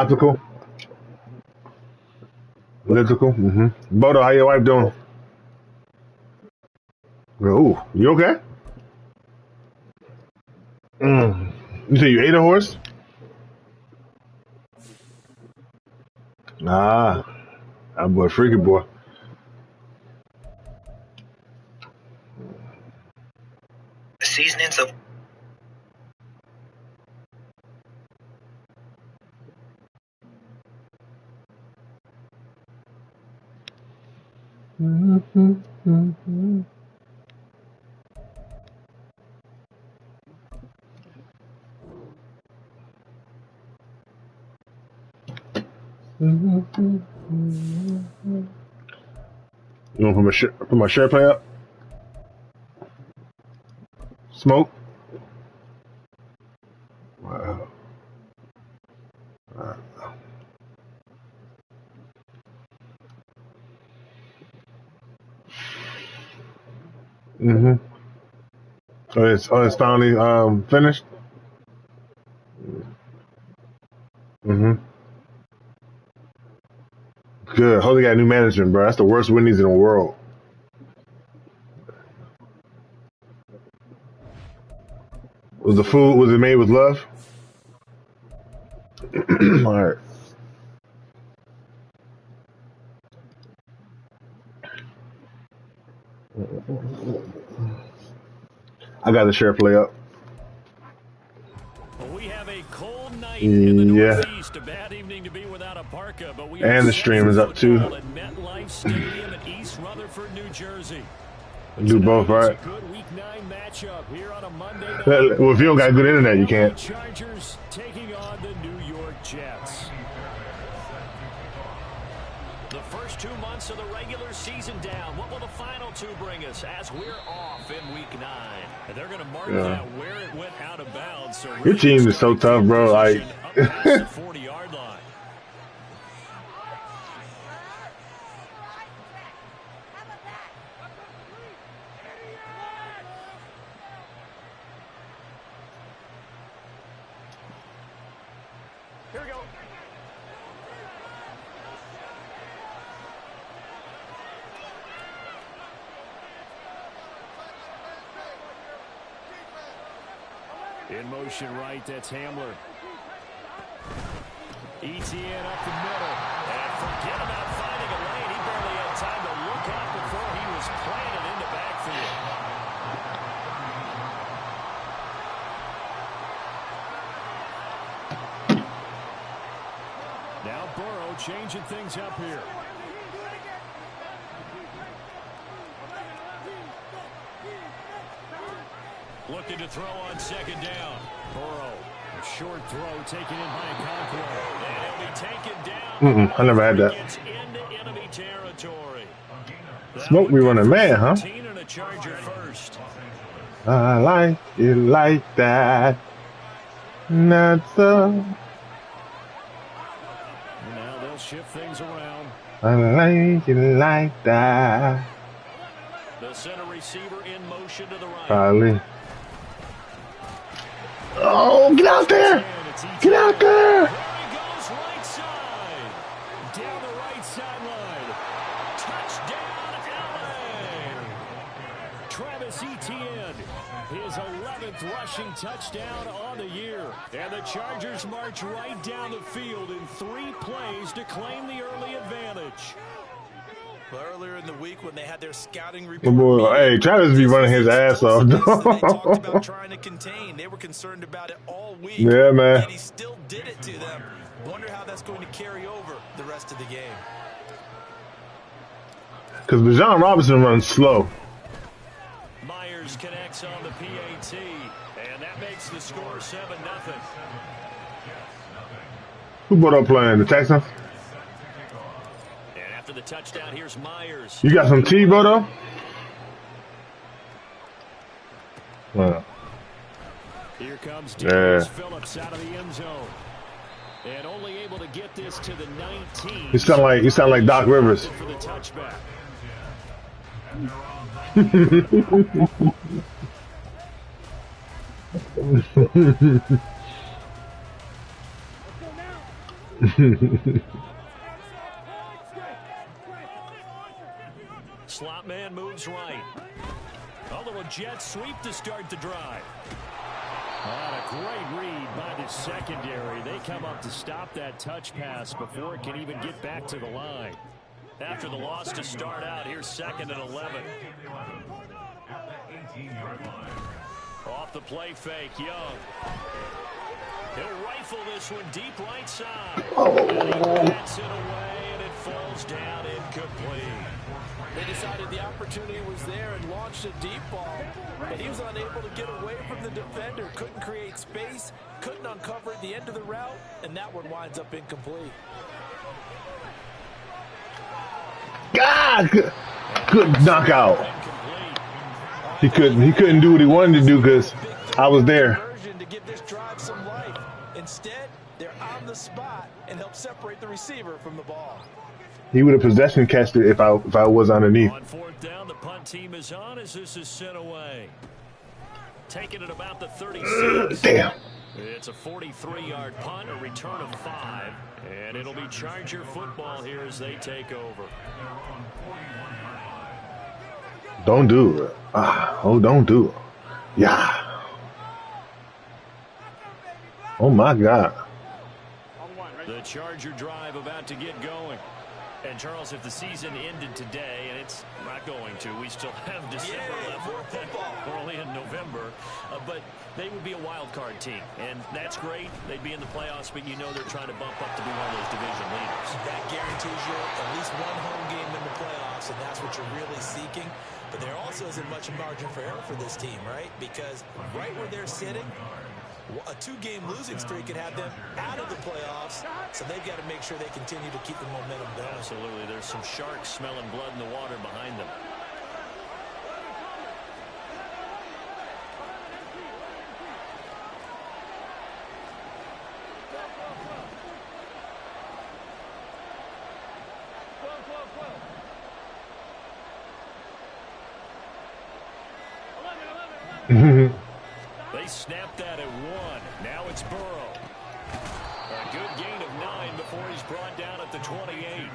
Optical. Electrical. Bodo, how your wife doing? Ooh, you okay? You say you ate a horse? Ah, that boy, freaky boy. The seasonings of You want put my shirt play up? Smoke? Wow. Oh, it's finally finished. Good. Holy got new management, bro. That's the worst Wendy's in the world. Was it made with love? All right. I got the share play up. We have a cold night in the Northeast. A bad evening to be without a parka, but we and the stream is up too. At MetLife Stadium in East Rutherford, New Jersey. Do both, right? It's a good Week 9 matchup here on a Monday night. Well, if you don't got good internet, you can't. Chargers taking on the New York Jets. The first 2 months of the regular season down. What will the final 2 bring us as we're off in Week 9? And they're going to mark that where it went out of bounds. So your team is so tough, bro. Like, the 40-yard line. Here we go. In motion right, that's Hamler. ETN up the middle. And forget about finding a lane. He barely had time to look out before he was planted in the backfield. Now Burrow changing things up here. Looking to throw on second down. Burrow, a short throw taken in by Conqueror. And he'll be taken down. I never had that. Gets into enemy territory. Smoke me running man, huh? And a Charger first. I like it like that. Not so. Now they'll shift things around. I like it like that. The center receiver in motion to the right. Probably. Oh, get out there! Get out there! He goes right side. Down the right sideline. Touchdown, LA! Travis Etienne, his 11th rushing touchdown on the year. And the Chargers march right down the field in 3 plays to claim the early advantage. Well, earlier in the week when they had their scouting report, Hey, Travis be running his ass off. they talked about trying to contain. They were concerned about it all week. Yeah, man. And he still did it to them. Wonder how that's going to carry over the rest of the game. Because Bijan Robinson runs slow. Myers connects on the PAT, and that makes the score 7-0. Who brought up playing? The Texans? And after the touchdown, here's Myers. You got some tea, Bodo? Here comes Darius Phillips out of the end zone. And only able to get this to the 19. You sound like Doc Rivers. For the touchback. Slot man moves right. A little jet sweep to start the drive. And a great read by the secondary. They come up to stop that touch pass before it can even get back to the line. After the loss to start out, here's 2nd and 11. Off the play fake, Young. He'll rifle this one deep right side. And he bats it away, and it falls down incomplete. They decided the opportunity was there and launched a deep ball, but he was unable to get away from the defender, couldn't create space, couldn't uncover at the end of the route, and that one winds up incomplete. God, good knockout. He couldn't do what he wanted to do because I was there. To give this drive some life. Instead, they're on the spot and help separate the receiver from the ball. He would have possession catched it if I was underneath. On 4th down, the punt team is on as this is sent away. Taking it about the 36. Damn. It's a 43-yard punt, a return of 5, and it'll be Charger football here as they take over. Don't do it. Don't do it. Yeah. Oh my God. The Charger drive about to get going. And Charles, if the season ended today, and it's not going to, we still have December left. We're only in November, but they would be a wild card team, and that's great. They'd be in the playoffs, but you know they're trying to bump up to be one of those division leaders. That guarantees you at least one home game in the playoffs, and that's what you're really seeking. But there also isn't much margin for error for this team, right? Because right where they're sitting, a 2-game losing streak could have them out of the playoffs, so they've got to make sure they continue to keep the momentum going. Absolutely. There's some sharks smelling blood in the water behind them. They snapped that at 1. Now it's Burrow. A good gain of 9 before he's brought down at the 28.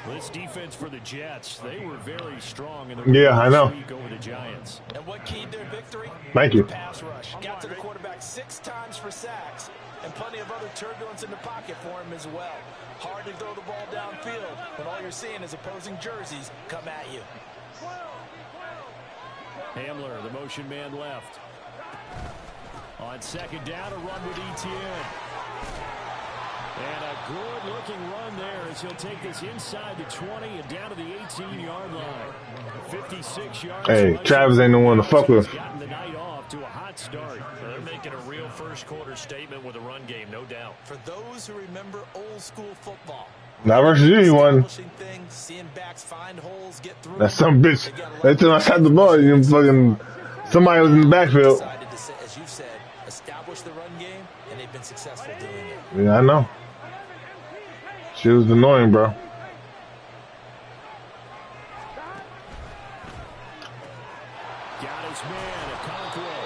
This defense for the Jets, they were very strong in the week over the Giants. And what keyed their victory? Thank you. Pass rush. Got to the quarterback 6 times for sacks, and plenty of other turbulence in the pocket for him as well. Hard to throw the ball downfield when all you're seeing is opposing jerseys come at you. Hamler, the motion man left. On 2nd down, a run with Etienne. And a good-looking run there as he'll take this inside the 20 and down to the 18-yard line. 56 yards. Hey, Travis ain't the one to fuck with. Gotten the night off to a hot start. They're making a real first-quarter statement with a run game, no doubt. For those who remember old-school football, not versus you, he won. Seeing backs find holes, get through. That's some bitch. Every time I shot the ball, you fucking somebody was in the backfield. Decided to, as you said, establish the run game, and they've been successful doing it. Yeah, I know. She was annoying, bro. Got his man at Conqueror.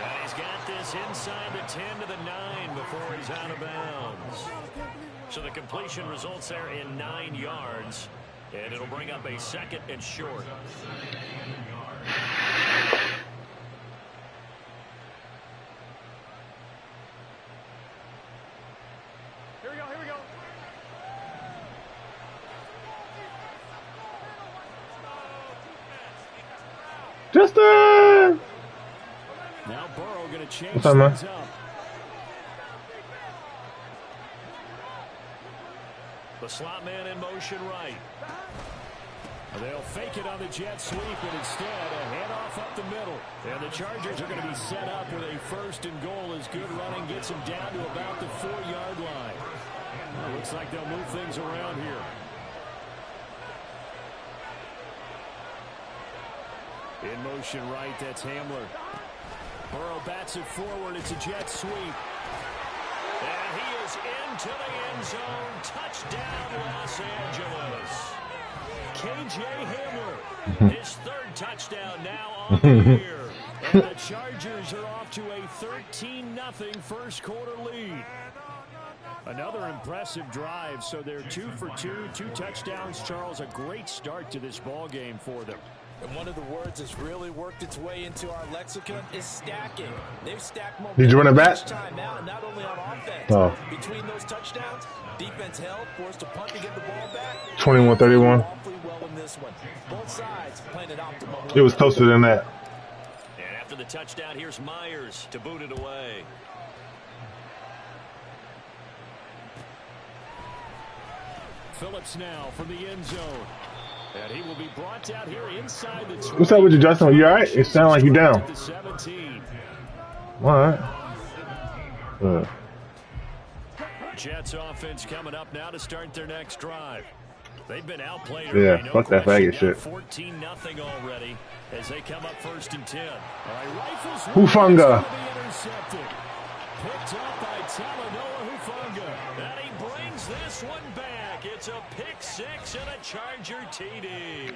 And he's got this inside the 10 to the 9 before he's out of bounds. So the completion results there in 9 yards. And it'll bring up a 2nd and short. Here we go. Justin! Now Burrow going to change What's up, man? things up. The slot man in motion right. They'll fake it on the jet sweep, and instead a handoff up the middle. And the Chargers are going to be set up with a 1st and goal as good running gets them down to about the 4-yard line. Well, looks like they'll move things around here. In motion right, that's Hamler. Burrow bats it forward. It's a jet sweep. And he is into the end zone. Touchdown, Los Angeles. K.J. Hamler, his 3rd touchdown now on the year. And the Chargers are off to a 13-0 first quarter lead. Another impressive drive, so they're 2 for 2, 2 touchdowns. Charles, a great start to this ball game for them. And one of the words that's really worked its way into our lexicon is stacking. They've stacked more. Did you run it back? Time out, not only on offense. Oh. Between those touchdowns, defense held, forced a punt to get the ball back. 21-31. Awfully well in this one. Both sides playing it optimal. It was closer than that. And after the touchdown, here's Myers to boot it away. Phillips now from the end zone. And he will be brought out here inside the 20. What's up with you, Justin? You alright? It sounds like you down. Alright. Jets offense coming up now to start their next drive. They've been outplayed. Yeah, fuck that faggot shit. 14-0 already as they come up 1st and 10. Hufanga. Picked up by Talanoa Hufanga. And he brings this one back. It's a pick 6 and a Charger TD.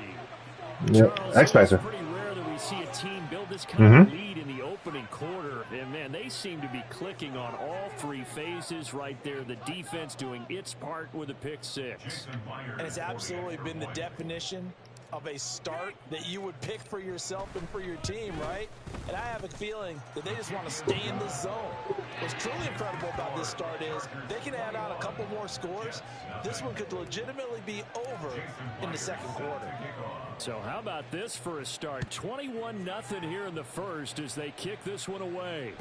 Yep, X Factor. It's pretty rare that we see a team build this kind of lead in the opening quarter. And, man, they seem to be clicking on all 3 phases right there. The defense doing its part with a pick 6. And it's absolutely been the definition of a start that you would pick for yourself and for your team, right? And I have a feeling that they just want to stay in this zone. What's truly incredible about this start is they can add on a couple more scores. This one could legitimately be over in the second quarter. So how about this for a start? 21-0 here in the first as they kick this one away.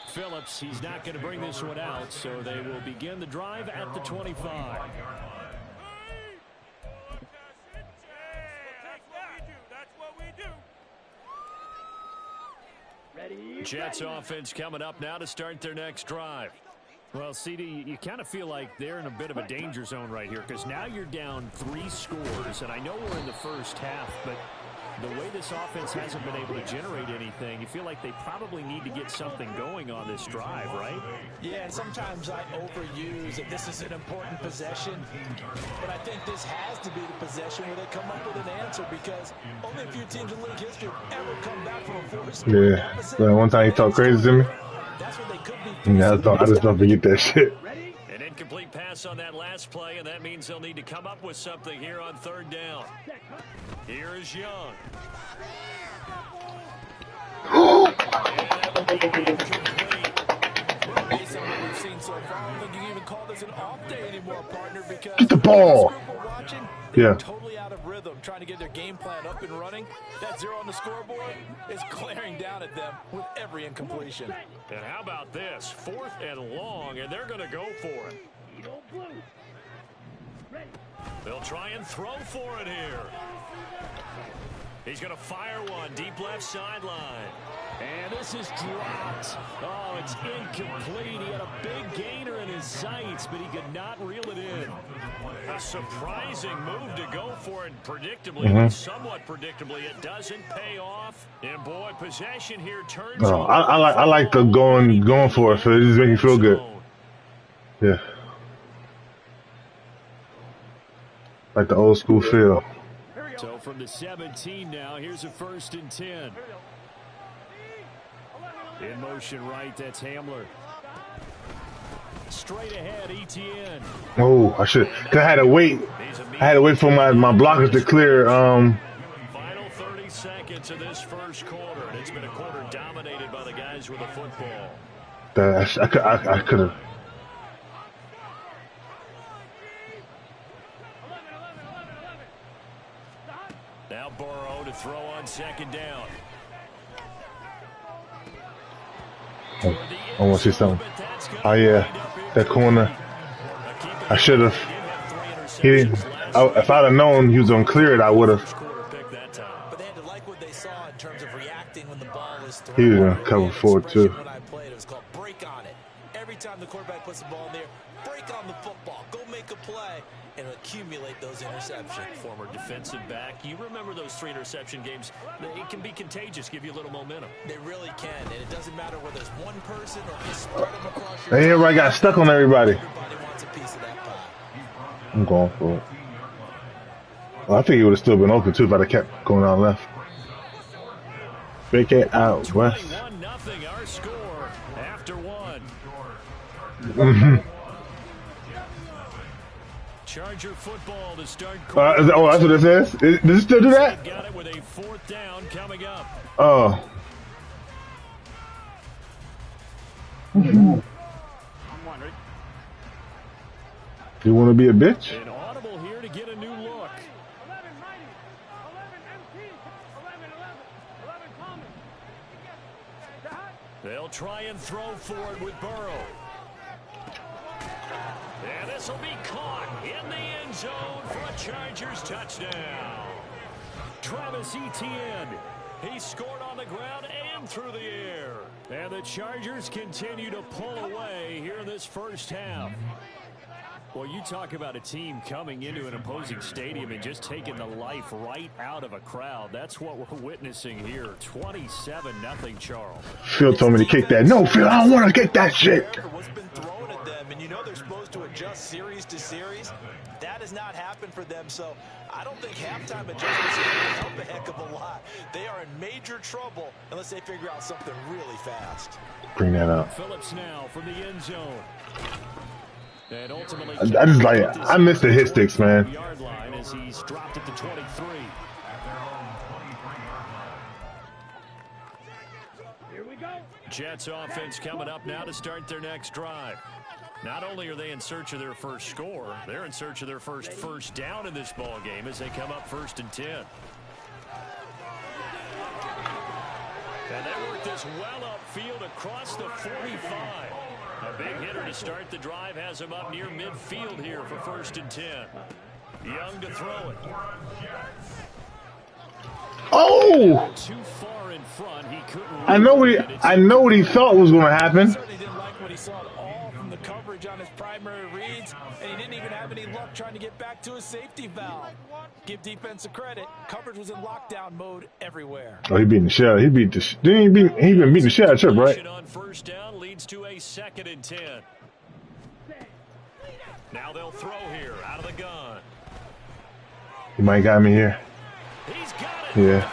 Phillips, he's not going to bring this one out, so they will begin the drive at the 25. Jets offense coming up now to start their next drive. Well, CD, you kind of feel like they're in a bit of a danger zone right here because now you're down 3 scores, and I know we're in the first half, but the way this offense hasn't been able to generate anything, you feel like they probably need to get something going on this drive, right? Yeah, and sometimes I overuse that this is an important possession, but I think this has to be the possession where they come up with an answer because only a few teams in league history have ever come back from a 4-score deficit. Yeah, one time he talked crazy to me. That's what they could be. Yeah, I just don't forget that shit. An incomplete pass on that last play, and that means they'll need to come up with something here on 3rd down. Here is Young. Based on what we've seen so far, I don't think you can even call this an off day anymore, partner, because Get the ball. Watching, Yeah. totally out of rhythm, trying to get their game plan up and running. That 0 on the scoreboard is glaring down at them with every incompletion. And how about this? 4th and long, and they're going to go for it. They'll try and throw for it here. He's going to fire one deep left sideline. And this is dropped. Oh, it's incomplete. He had a big gainer in his sights, but he could not reel it in. A surprising move to go for it predictably, somewhat predictably. It doesn't pay off. And, boy, possession here turns. Oh, I like the going for it, so it just makes me feel good. Yeah. Like the old school feel. So from the 17 now, here's a 1st and 10. In motion right, that's Hamler. Straight ahead, Etienne. Oh, I should. Cause I had to wait. I had to wait for my blockers to clear. Final 30 seconds of this first quarter, and it's been a quarter dominated by the guys with the football. I could have. Now Burrow to throw on 2nd down. I want to see something. Oh yeah, that corner. I should have. He didn't. If I'd have known he was gonna clear it, I would have. But they had to like what they saw in terms of reacting when the ball is thrown. He was gonna cover 4 too. When I played, it was called break on it. Every time the quarterback puts the ball in there, break on the football, go make a play, and accumulate those interceptions. Former defensive back. You remember those 3 interception games? It can be contagious, give you a little momentum. They really can, and it doesn't matter whether it's one person or you spread them across your Hey, everybody got stuck on everybody. Everybody wants a piece of that pie. I'm going for it. Well, I think it would have still been open too if I'd have kept going out left. Big it out west. 21-0 our score after 1. Charger football to start. Oh, that's what it says? Does it still do that? Got it with a 4th down coming up. Oh. You want to be a bitch? An audible here to get a new look. 11 Mighty, 11 MT, 11 Thomas. They'll try and throw forward with Burrow. And this will be caught in the end zone for a Chargers touchdown. Travis Etienne. He scored on the ground and through the air. And the Chargers continue to pull away here in this first half. Well, you talk about a team coming into an opposing stadium and just taking the life right out of a crowd. That's what we're witnessing here. 27-0, Charles. Phil told me to kick that. No, Phil, I don't want to kick that shit. What's been thrown at them, and you know they're supposed to adjust series to series. That has not happened for them, so I don't think halftime adjustments are going to help a heck of a lot. They are in major trouble unless they figure out something really fast. Bring that up. Phillips now from the end zone. And ultimately, I just like it. I miss the hit sticks, man. Yard line as he's dropped at the 23. Here we go. Jets offense coming up now to start their next drive. Not only are they in search of their first score, they're in search of their first down in this ball game as they come up 1st and 10. And they work this well upfield across the 45. A big hitter to start the drive has him up near midfield here for 1st and 10. Young to throw it. Oh! Too far in front, he couldn't. I know what he thought was going to happen. He certainly didn't like what he saw at all from the coverage on his primary reads, and he didn't even have any luck trying to get back to his safety valve. Give defense a credit. Coverage was in lockdown mode everywhere. Oh, he beat the shit. He beat the. He been beating the shit out of Chip, right? On 1st down leads to a 2nd and 10. Now they'll throw here out of the gun. He might got me here. He's got it. Yeah.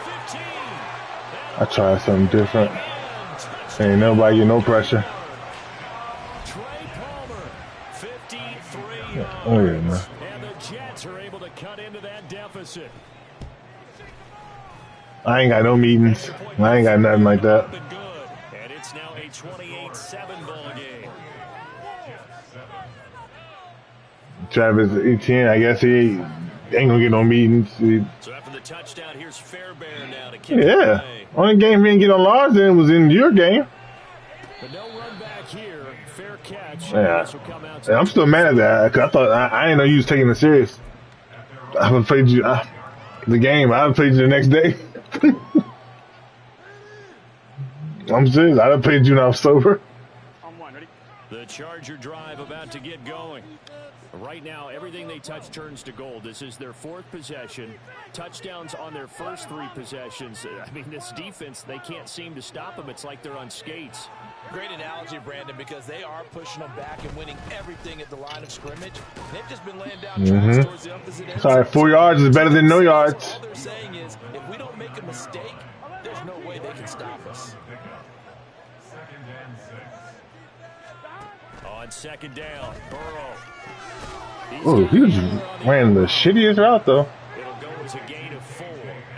I tried something different. Ain't nobody get no pressure. Trey Palmer, 53 Oh yeah, man. And the Jets are able to cut into that deficit. I ain't got no meetings. I ain't got nothing like that. And it's now a 28-7 ball game. Travis Etienne, I guess he ain't gonna get no meetings. So after the touchdown, here's Fairbairn now to kick it Yeah. away. Only game he didn't get on Lars in was in your game. But no run back here. Fair catch. Yeah. This will come out I'm still mad at that because I thought I didn't know you was taking it serious. I haven't played you the game. I haven't played you the next day. I'm serious. I haven't played you when I was sober. On one, ready? The Charger drive about to get going. Right now, everything they touch turns to gold. This is their 4th possession. Touchdowns on their first 3 possessions. I mean, this defense, they can't seem to stop them. It's like they're on skates. Great analogy, Brandon, because they are pushing them back and winning everything at the line of scrimmage. They've just been laying down tracks towards the opposite end. Sorry, 4 yards is better than no yards. All they're saying is, if we don't make a mistake, there's no way they can stop us. On 2nd down, Burrow. Oh, he was ran the shittiest route though. It'll go as a gain of 4.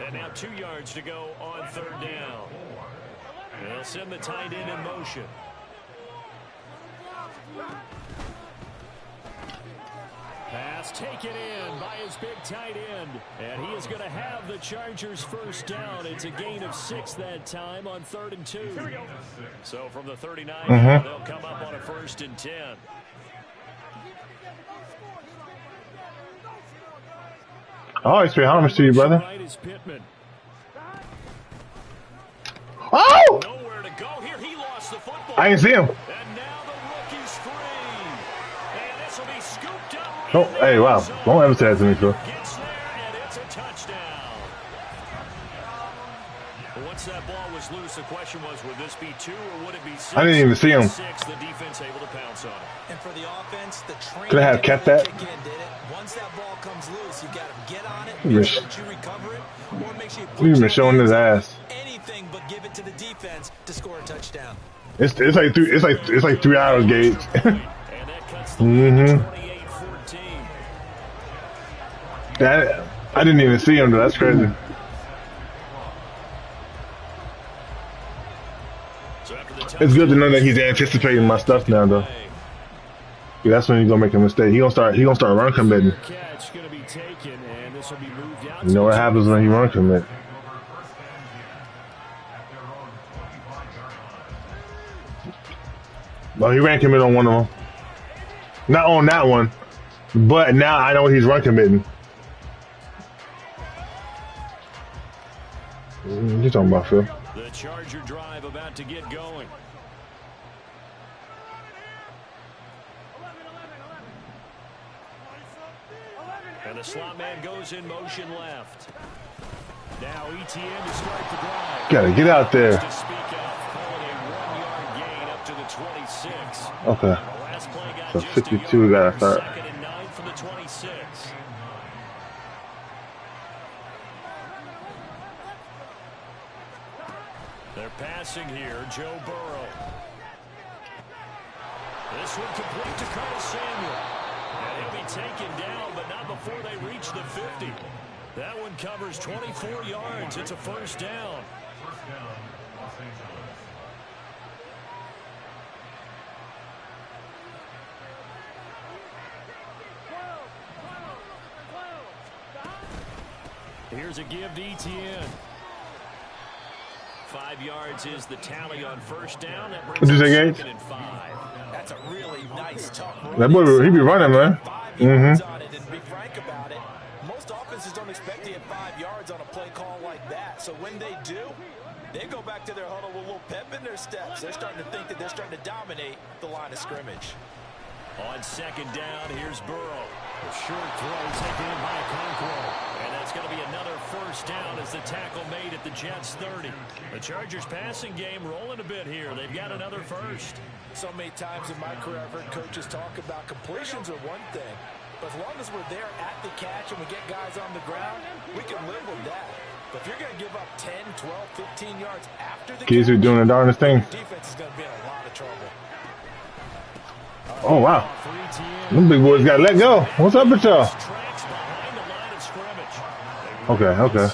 And now 2 yards to go on 3rd down. They'll send the tight end in motion. Pass taken in by his big tight end. And he is going to have the Chargers' first down. It's a gain of 6 that time on 3rd and 2. So from the 39, they'll come up on a 1st and 10. I always pay homage to you, brother. Right is Pittman. Oh! Nowhere to go here. He lost the football. I didn't see him. And now the rookie's free. And this will be scooped up. Oh, hey, wow. Don't ever say that to me, Phil. Gets there, and it's a touchdown. Once that ball was loose, the question was, would this be 2 or would it be 6? I didn't even see him. 6, the defense able to pounce on it. And for the offense, the train Could I have kept that? kick in, did it? Once that ball comes loose, you got to get on it, Yes. make sure that you recover it, or make sure you put He's been your showing his ass. anything but give it to the defense to score a touchdown. It's like 3 hours, Gage. cuts the lead to 28-14. That I didn't even see him though. That's crazy. So It's good to know that he's anticipating my stuff now though. Yeah, that's when he's gonna make a mistake. He gonna start run committing. You know what happens when he run commit. Well, he ran commit on one of them. Not on that one, but now I know he's run committing. What you talking about, Phil? The Charger drive about to get going. And the slot man goes in motion left. Now ETN to start the drive. Gotta get out there. To speak of, calling a 1-yard gain up to the 26. Okay. The last play got So just 52 a yard. got to start. 2nd and 9 from the 26. They're passing here, Joe Burrow. This one complete to Carl Samuel. And he'll be taken down, but not before they reach the 50. That one covers 24 yards. It's a first down. Here's a give to ETN. 5 yards is the tally on first down. That brings What'd you us say, Gates? 2nd and 5. That's a really nice, tough run. That boy, he be running, man. 5 yards on it, and to be frank about it, most offenses don't expect to get 5 yards on a play call like that. So when they do, they go back to their huddle with a little pep in their steps. They're starting to think that they're starting to dominate the line of scrimmage. On 2nd down, here's Burrow. A short throw taken in by Okonkwo. And that's going to be another first down as the tackle made at the Jets' 30. The Chargers' passing game rolling a bit here. They've got another first. So many times in my career, I've heard coaches talk about completions are one thing. But as long as we're there at the catch and we get guys on the ground, we can live with that. But if you're going to give up 10, 12, 15 yards after the Kids are doing the darndest thing. defense is going to be in a lot of trouble. Oh, wow. Them big boys got let go. What's up with y'all? Okay, okay.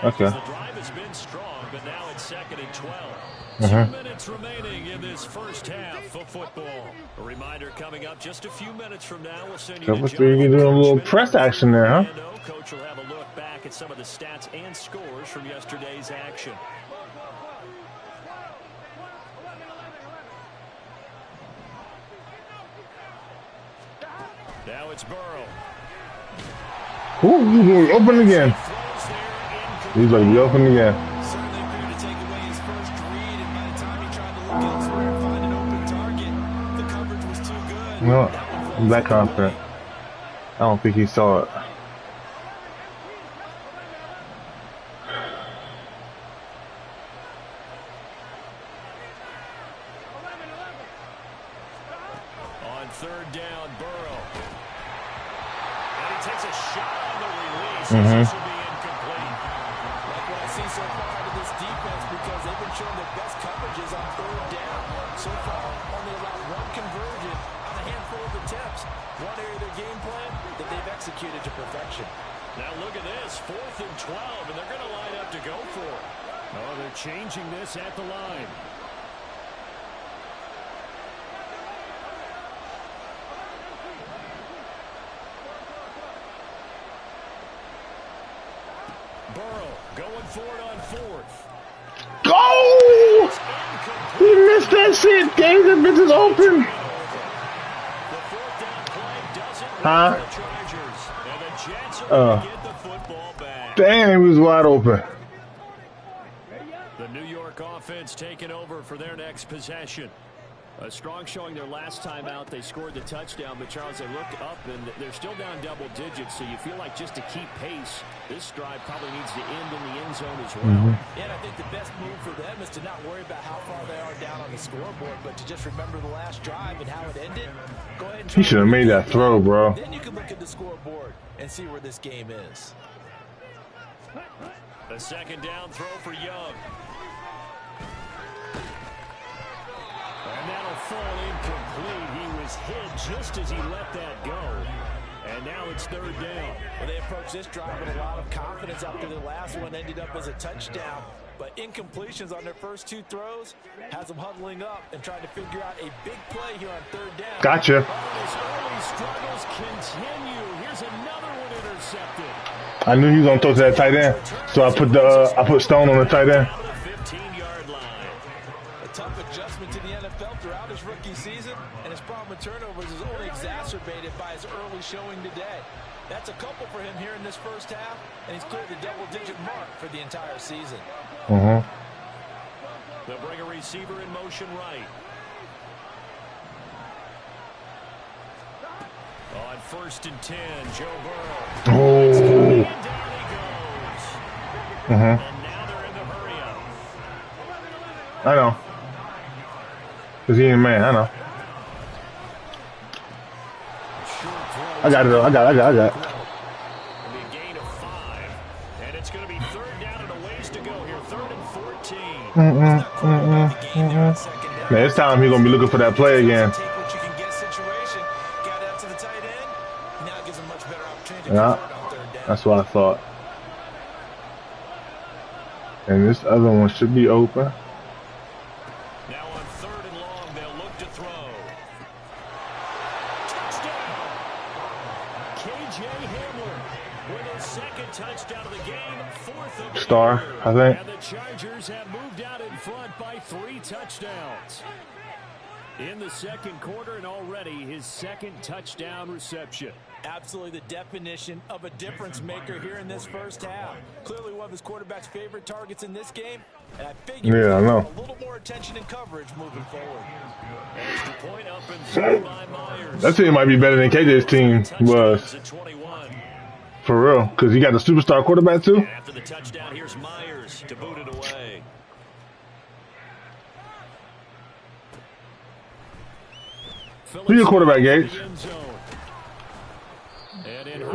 Okay. The drive has been strong, but now it's 2nd and 12. 2 minutes remaining in this first half of football. A reminder coming up just a few minutes from now. We'll send you Couple three, you doing a little press action there, huh? Coach will have a look back at some of the stats and scores from yesterday's action. Now it's Burrow. Ooh, open again. He's like, be open again. Certainly appeared to take away his first read, and by the time he tried to look elsewhere and find an open target, the coverage was too good. You know what? I'm that confident. I don't think he saw it. On 3rd down, Burrow. And he takes a shot on the release. This will be incomplete. Like what I see so far out of this defense, because they've been showing their best coverages on 3rd down. So far, only allowed one conversion on a handful of attempts. One area of their game plan that they've executed to perfection. Now look at this, 4th and 12, and they're going to line up to go for it. Oh, they're changing this at the line. Burrow going for it on 4th. Go! He missed that shit. Game, the bitch is open. The 4th down play doesn't Huh? work for the Chargers. And the Jets are going to get the football back. Damn, he was wide open. The New York offense taking over for their next possession. A strong showing their last time out. They scored the touchdown, but Charles, they looked up and they're still down double digits, so you feel like just to keep pace, this drive probably needs to end in the end zone as well. And I think the best move for them is to not worry about how far they are down on the scoreboard, but to just remember the last drive and how it ended. Go ahead and try He should have made that throw, bro. Then you can look at the scoreboard and see where this game is. A 2nd down throw for Young. And that'll fall incomplete. He was hit just as he let that go. And now it's third down. Well, they approached this drive with a lot of confidence after the last one ended up as a touchdown. But incompletions on their first two throws has them huddling up and trying to figure out a big play here on third down. Gotcha. His early struggles continue. Here's another one intercepted. I knew he was gonna throw to that tight end, so I put Stone on the tight end. 15-yard line. A tough adjustment to the NFL throughout his rookie season, and his problem with turnovers is only exacerbated by his early showing today. That's a couple for him here in this first half, and he's cleared the double-digit mark for the entire season. They'll bring a receiver in motion right. On 1st and 10, Joe Burrow. Oh. And down he goes. And now they're in the hurry up. I know. Cause he ain't man. I know. I got it though. I got it. It'll be a gain of 5. And it's going to be third down and a ways to go here. 3rd and 14. Man, it's time he's gonna be looking for that play again. Take what you can get situation. Got out to the tight end. Now gives him much better opportunity to Yeah, convert on third down. that's what I thought. And this other one should be open. Now on 3rd and long, they'll look to throw. Touchdown! KJ Hamler with his 2nd touchdown of the game, 4th of the Star, year. I think. And the Chargers have moved out in front by 3 touchdowns. In the 2nd quarter, and already his 2nd touchdown reception. Absolutely the definition of a difference maker here in this first half. Clearly one of his quarterback's favorite targets in this game. And I figure Yeah, I know. a little more attention and coverage moving forward. Extra point up and through by Myers. That team might be better than KJ's team was. Touchdowns at 21. For real. Because he got the superstar quarterback too. And after the touchdown, here's Myers to boot it away. Who's your quarterback, Gates?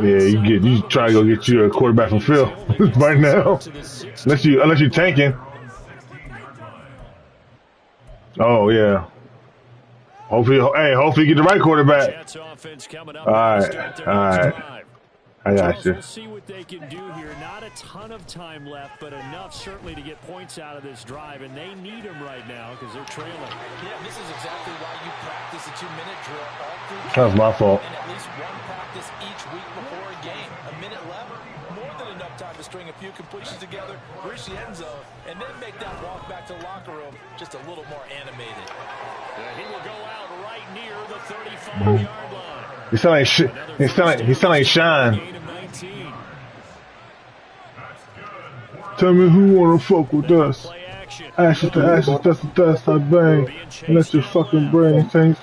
Yeah, you try to go get you a quarterback from Phil right now. Unless you tanking. Oh yeah. Hopefully you get the right quarterback. All right. I got you. We'll see what they can do here. Not a ton of time left, but enough certainly to get points out of this drive, and they need them right now because they're trailing. Yeah, this is exactly why you practice a 2-minute drill all through. That was my fault. And at least one practice each week before a game. A minute left, more than enough time to string a few completions together, reach the end zone, and then make that walk back to the locker room just a little more animated. He will go out right near the 35-yard line. He sound like Shine. Tell me who wanna fuck with us. Ashes to ashes, dust to dust, I bang. Unless your fucking brain tanks.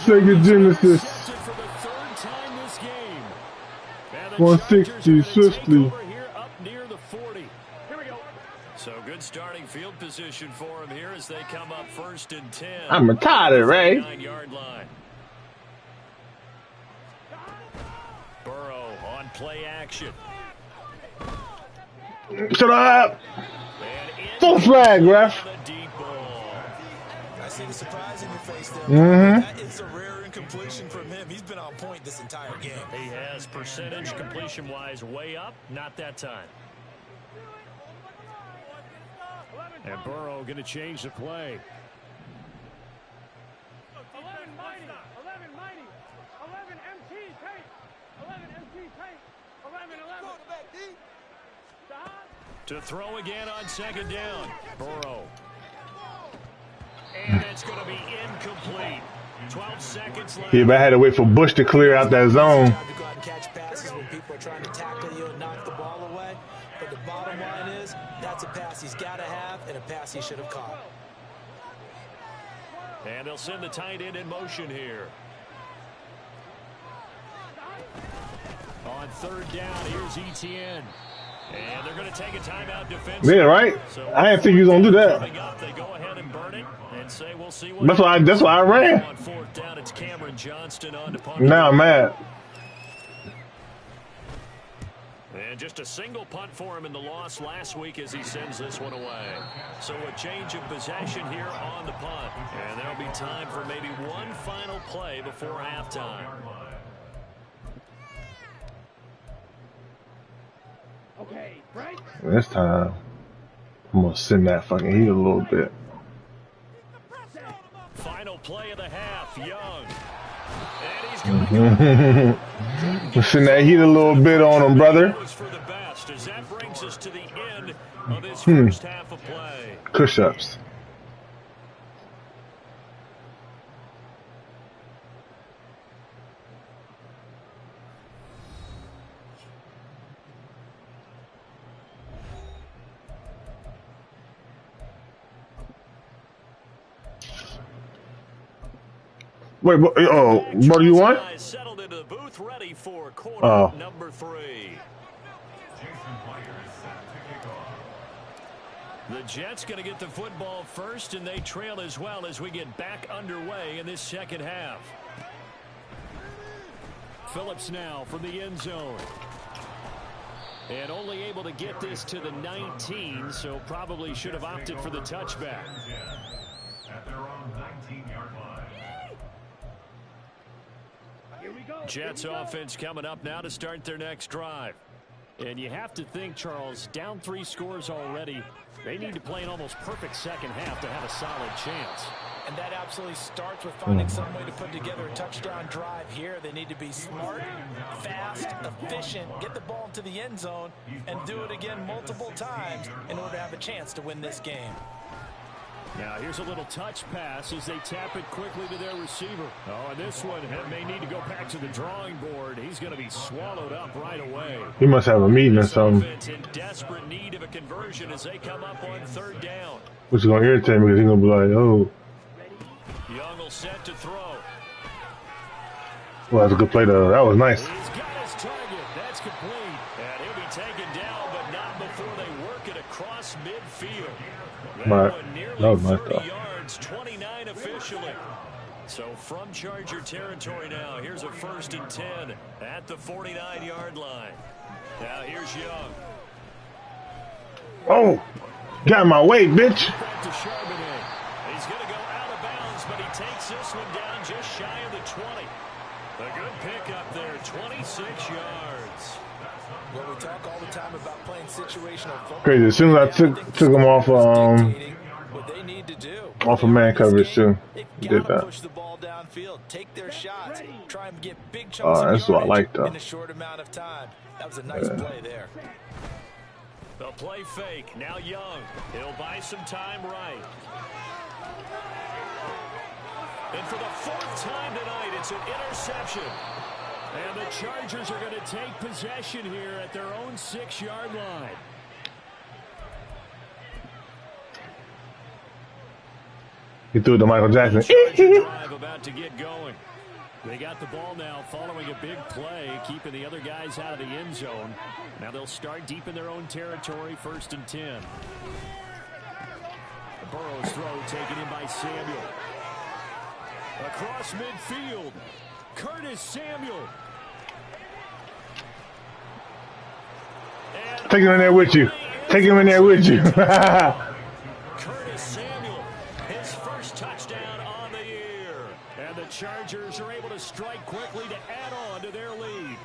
Sega Genesis. 160 swiftly. So good starting field position for him here as they come up 1st and 10. I'm retarded, Ray. 9-yard line. Burrow on play action. Shut up! Full flag, ref. I see the surprise in your face there. That is a rare incompletion from him. He's been on point this entire game. He has percentage completion-wise way up. Not that time. And Burrow going to change the play. 11 mighty, 11 mighty, 11 MT tape, 11 MT tape, 11. To throw again on 2nd down. Burrow. And it's going to be incomplete. 12 seconds left. Yeah, but I had to wait for Bush to clear out that zone. To go out and catch passes when people are trying to tackle you and knock the ball away. But the bottom line is, that's a pass he's got to have and a pass he should have caught. And they'll send the tight end in motion here. On 3rd down, here's Etienne. And they're going to take a timeout defensively. Yeah, right? So I didn't think he was going to do that. up, they go ahead and burn it and say we'll see what That's why I ran. on 4th down, it's Cameron Johnston on to punt. Now I'm mad. And just a single punt for him in the loss last week as he sends this one away. So a change of possession here on the punt. And there'll be time for maybe one final play before halftime. Okay, right? This time, I'm going to send that fucking heat a little bit. Final play of the half, Young. And he's going to go. Send that heat a little bit on him, brother. For the best, as that brings us to the end of this first half of play. Push-ups. Wait, oh, what do you want? Settled into the booth, ready for quarter number 3. The Jets going to get the football first, and they trail as well as we get back underway in this second half. Phillips now from the end zone. And only able to get this to the 19, so probably should have opted for the touchback. At their own 19-yard line. Jets offense coming up now to start their next drive. And you have to think, Charles, down 3 scores already. They need to play an almost perfect second half to have a solid chance. And that absolutely starts with finding some way to put together a touchdown drive here. They need to be smart, fast, efficient, get the ball into the end zone, and do it again multiple times in order to have a chance to win this game. Now here's a little touch pass as they tap it quickly to their receiver. Oh, and this one may need to go back to the drawing board. He's going to be swallowed up right away. He must have a meeting or something. In desperate need of a conversion as they come up on 3rd down. Which is going to irritate me because he's going to be like, oh. Young will set to throw. Well, that's a good play, though. That was nice. He's got his target. That's complete. And he'll be taken down, but not before they work it across midfield. Right. That was nice, though. Yards, 29 officially. So from Charger territory now, here's a 1st and 10 at the 49-yard line. Now here's Young. Oh, got in my way, bitch. He's going to go out of bounds, but he takes this one down just shy of the 20. A good pickup there, 26 yards. Well, we talk all the time about playing situational football. Crazy. As soon as I took him off, what they need to do. off of man coverage too. He did that. Push the ball downfield, take their shots, try and get big chunks of that's what I like, though. in a short amount of time. That was a nice play there. The play fake. Now Young. He'll buy some time right. And for the 4th time tonight, it's an interception. And the Chargers are going to take possession here at their own 6-yard line. He threw it to Michael Jackson. Drive about to get going. They got the ball now following a big play, keeping the other guys out of the end zone. Now they'll start deep in their own territory, 1st and 10. Burrow's throw taken in by Samuel. Across midfield, Curtis Samuel. And Take him in there with you. Take him in there with you. Curtis Samuel, his first touchdown on the year. And the Chargers are able to strike quickly to add on to their lead.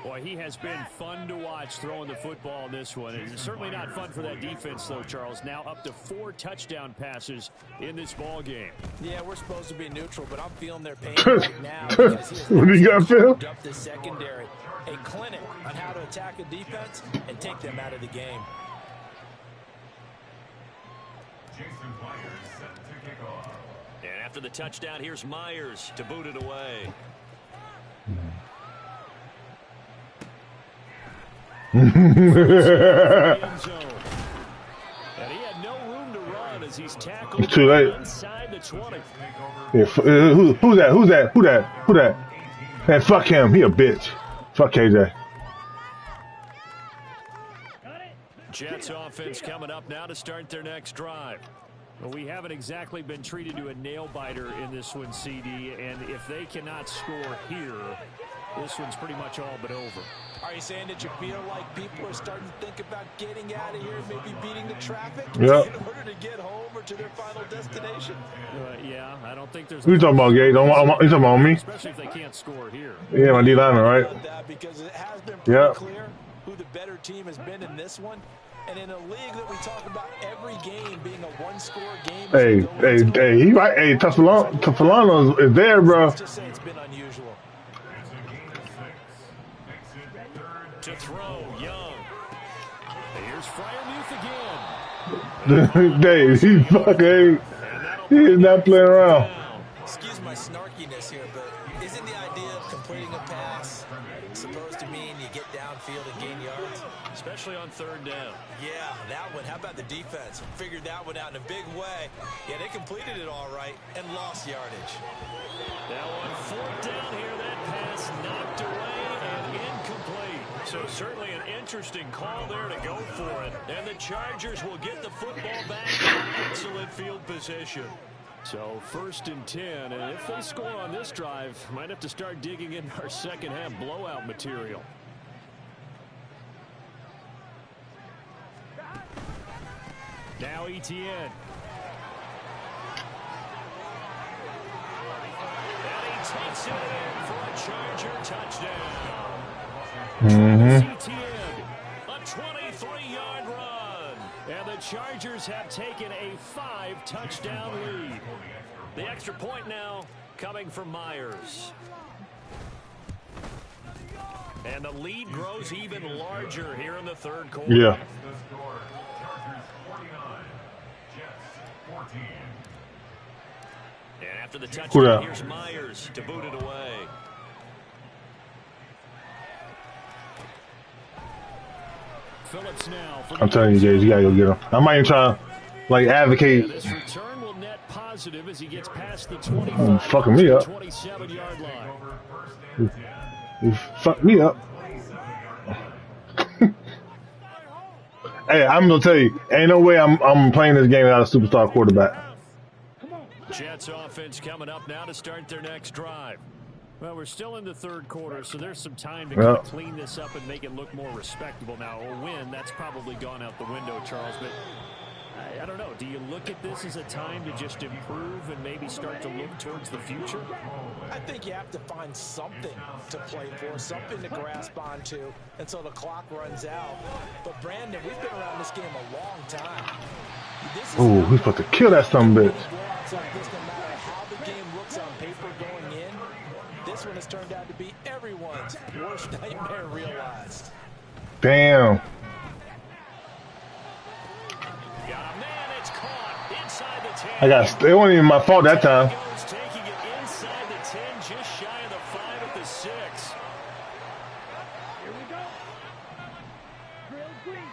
Boy, he has been fun to watch throwing the football in this one. It's certainly not fun for that defense, though, Charles. Now up to 4 touchdown passes in this ball game. Yeah, we're supposed to be neutral, but I'm feeling their pain right now. What do you got, Phil? Up the secondary. A clinic on how to attack a defense and take them out of the game. Jason Myers set to kick off. And after the touchdown, here's Myers to boot it away. And he had no room to run as he's tackled It's too late. inside the 20. Yeah, who's that? Who's that? Who that? Who that? Man, fuck him. He a bitch. Fuck KJ. Jets offense coming up now to start their next drive. Well, we haven't exactly been treated to a nail-biter in this one, CD, and if they cannot score here, this one's pretty much all but over. Are you saying that you feel like people are starting to think about getting out of here, maybe beating the traffic Yep. in order to get home or to their final destination? Yeah, I don't think there's. Who you talking about, Gage? You talking about me? Especially if they can't score here. Yeah, my D-liner, right? Because it has been pretty Yep. clear who the better team has been in this one. And in a league that we talk about every game being a one-score game. Hey, he right. Hey, Tafalano is there, bro. Let's just say it's been unusual. To throw, Young. Here's Freiermuth again. Dave, he fucking, he is not playing around. Excuse my snarkiness here, but isn't the idea of completing a pass supposed to mean you get downfield and gain yards? Especially on third down. Yeah, that one. How about the defense? Figured that one out in a big way. Yeah, they completed it all right and lost yardage. Now on fourth down here, that pass knocked away and incomplete. So certainly an interesting call there to go for it. And the Chargers will get the football back in excellent field position. So 1st and 10, and if they score on this drive, might have to start digging in our second half blowout material. Now ETN. And he takes it in for a Charger touchdown. ETN, a 23-yard run. And the Chargers have taken a 5-touchdown lead. The extra point now coming from Myers. And the lead grows even larger here in the third quarter. Yeah. And after the touchdown, here's Myers to boot it away. Phillips now. I'm telling you, Jay, you gotta go get him. I might even try to, like, advocate. This return will net positive as he gets past the 25 fucking me up. 27-yard line. You fucked me up. Hey, I'm gonna tell you, ain't no way I'm playing this game without a superstar quarterback. Jets offense coming up now to start their next drive. Well, we're still in the third quarter, so there's some time to kind of clean this up and make it look more respectable. Now, a win, that's probably gone out the window, Charles, but I don't know. Do you look at this as a time to just improve and maybe start to look towards the future? I think you have to find something to play for, something to grasp onto until the clock runs out. But, Brandon, we've been around this game a long time. Oh, he's supposed to kill that son of a bitch. No matter how the game looks on paper going in, this one has turned out to be everyone's worst nightmare realized. Damn. Got a man, it's caught inside the 10. It wasn't even my fault that time. Taking it inside the 10, just shy of the 5 at the 6. Here we go. Grilled green.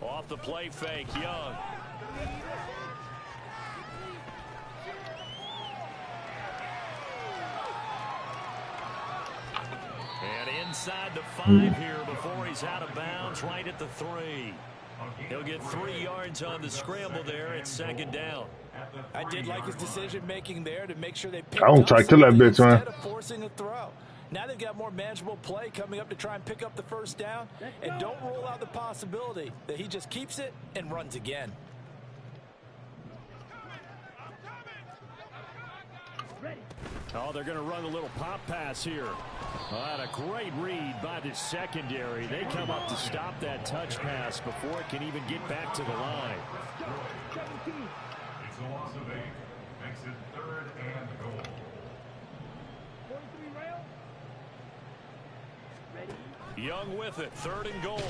Off the play fake, Young. And inside the 5 here before he's out of bounds, right at the 3. He'll get 3 yards on the scramble there at 2nd down. I did like his decision-making there to make sure they picked I don't try to kill that bitch, man. instead of forcing a throw. Now they've got more manageable play coming up to try and pick up the first down. And don't rule out the possibility that he just keeps it and runs again. Oh, they're going to run a little pop pass here. And a great read by the secondary. They come up to stop that touch pass before it can even get back to the line. It's a loss of 8. Makes it 3rd and goal. Young with it, 3rd and goal.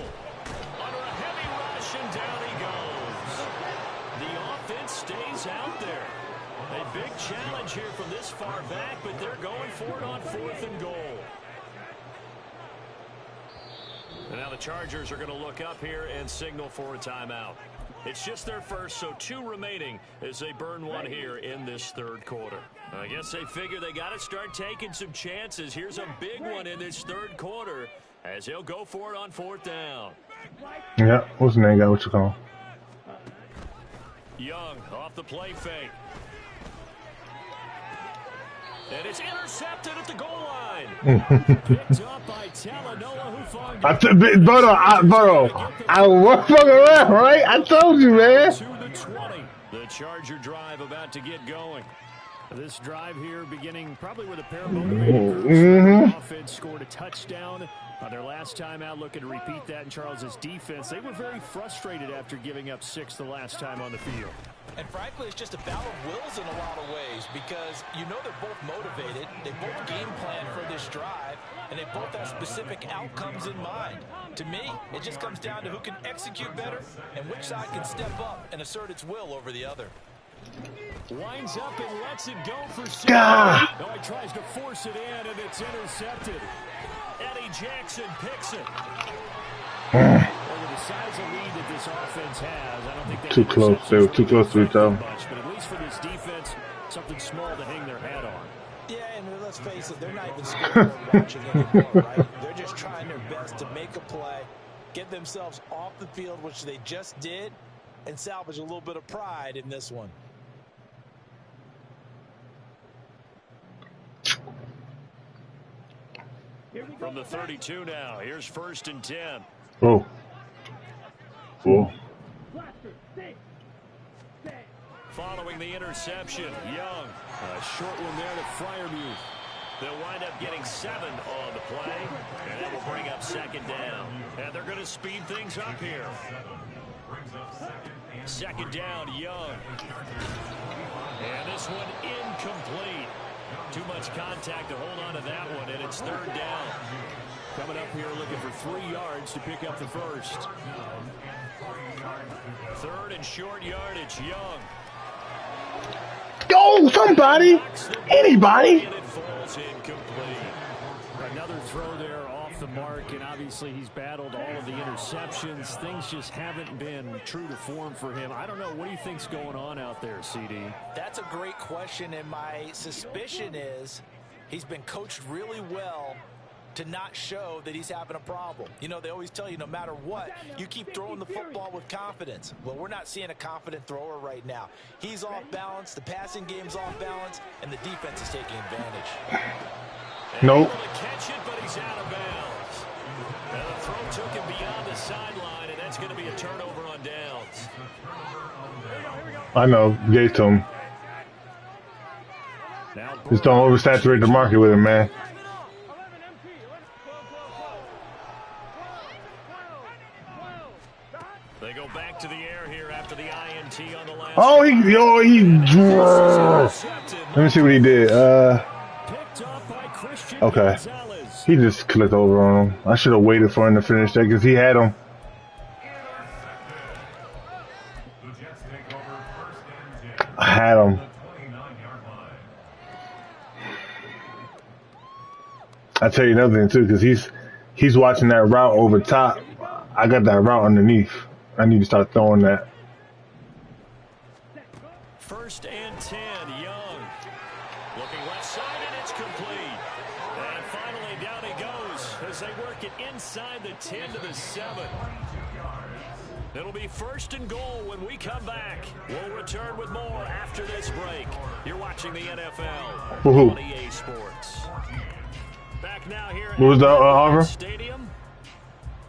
Under a heavy rush, and down he goes. The offense stays out there. A big challenge here from this far back, but they're going for it on 4th and goal. And now the Chargers are going to look up here and signal for a timeout. It's just their first, so 2 remaining as they burn one here in this 3rd quarter. I guess they figure they got to start taking some chances. Here's a big one in this 3rd quarter as he'll go for it on 4th down. Yeah, what's the name guy? What you call him? Young off the play fake. And it's intercepted at the goal line. Picked up by Talanoa I was fucking around, right? I told you, man. To the 20. The Charger drive about to get going. This drive here beginning probably with a pair of motivated groups. The offense scored a touchdown on their last time out, looking to repeat that in Charles' defense. They were very frustrated after giving up 6 the last time on the field. And frankly, it's just a battle of wills in a lot of ways because you know they're both motivated. They both game plan for this drive, and they both have specific outcomes in mind. To me, it just comes down to who can execute better and which side can step up and assert its will over the other. Winds up and lets it go for 6. No, he tries to force it in, and it's intercepted. Eddie Jackson picks it. Well, with the size of lead that this offense has, I don't think too close. They were too close to each other. But at least for this defense, something small to hang their hat on. Yeah, and let's face it, they're not even scoring or watching anymore, right? They're just trying their best to make a play, get themselves off the field, which they just did, and salvage a little bit of pride in this one. From the 32 now, here's 1st and 10. Oh. Oh. Following the interception, Young. A short one there to Freiermuth. They'll wind up getting 7 on the play, and that will bring up 2nd down. And they're going to speed things up here. 2nd down, Young. And this one incomplete. Too much contact to hold on to that one, and it's 3rd down. Coming up here looking for 3 yards to pick up the first. 3rd and short yardage, Young. Go, somebody! Anybody! And it falls incomplete. Another throw there off the mark, and obviously he's battled all of the interceptions. Things just haven't been true to form for him. I don't know. What do you think's going on out there, CD? That's a great question, and my suspicion is he's been coached really well to not show that he's having a problem. You know, they always tell you no matter what, you keep throwing the football with confidence. Well, we're not seeing a confident thrower right now. He's off balance, the passing game's off balance, and the defense is taking advantage. Nope. Catch it, but he's out of bounds. And the throw took him beyond the sideline, and that's going to be a turnover on downs. I know. Gave to him. Just don't oversaturate the market with him, man. They go back to the air here after the INT on the last. Oh, he. Let me see what he did. Okay. He just clicked over on him. I should have waited for him to finish that because he had him. I had him. I tell you another thing too, because he's watching that route over top. I got that route underneath. I need to start throwing that. 1st and 10, Young. Looking left side, and it's complete. And finally, down he goes as they work it inside the 10 to the 7. It'll be 1st and goal when we come back. We'll return with more after this break. You're watching the NFL on EA Sports. Back now here at the Stadium.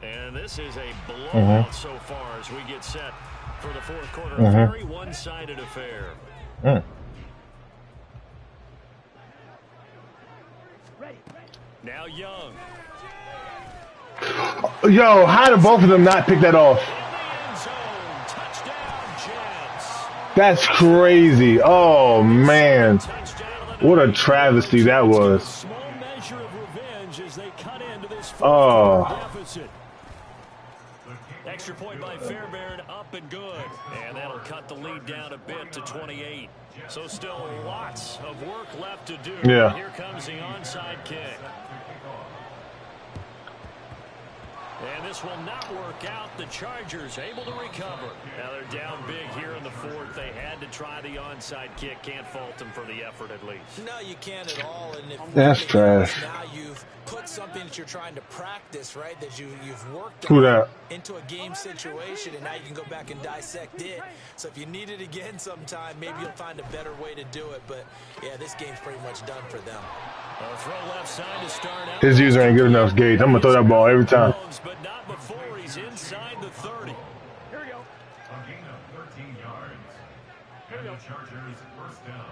And this is a blowout so far as we get set for the 4th quarter. A very one-sided affair. Now Young. Yo, how did both of them not pick that off? That's crazy. Oh, man. What a travesty that was. Oh. Extra point by Fairbairn, up and good. And that'll cut the lead down a bit to 28. So still lots of work left to do. Yeah. Here comes the onside kick. And this will not work out. The Chargers able to recover. Now they're down big here in the fourth. They had to try the onside kick. Can't fault them for the effort at least. No, you can't at all. And if That's trash. now you've put something that you're trying to practice, right, that you've worked Who on that? into a game situation, and now you can go back and dissect it. So if you need it again sometime, maybe you'll find a better way to do it. But, yeah, this game's pretty much done for them. A throw left side to start out. His user ain't good enough, Gage. I'm going to throw that ball every time. But not before he's inside the 30. Here we go. A gain of 13 yards. And the Chargers first down.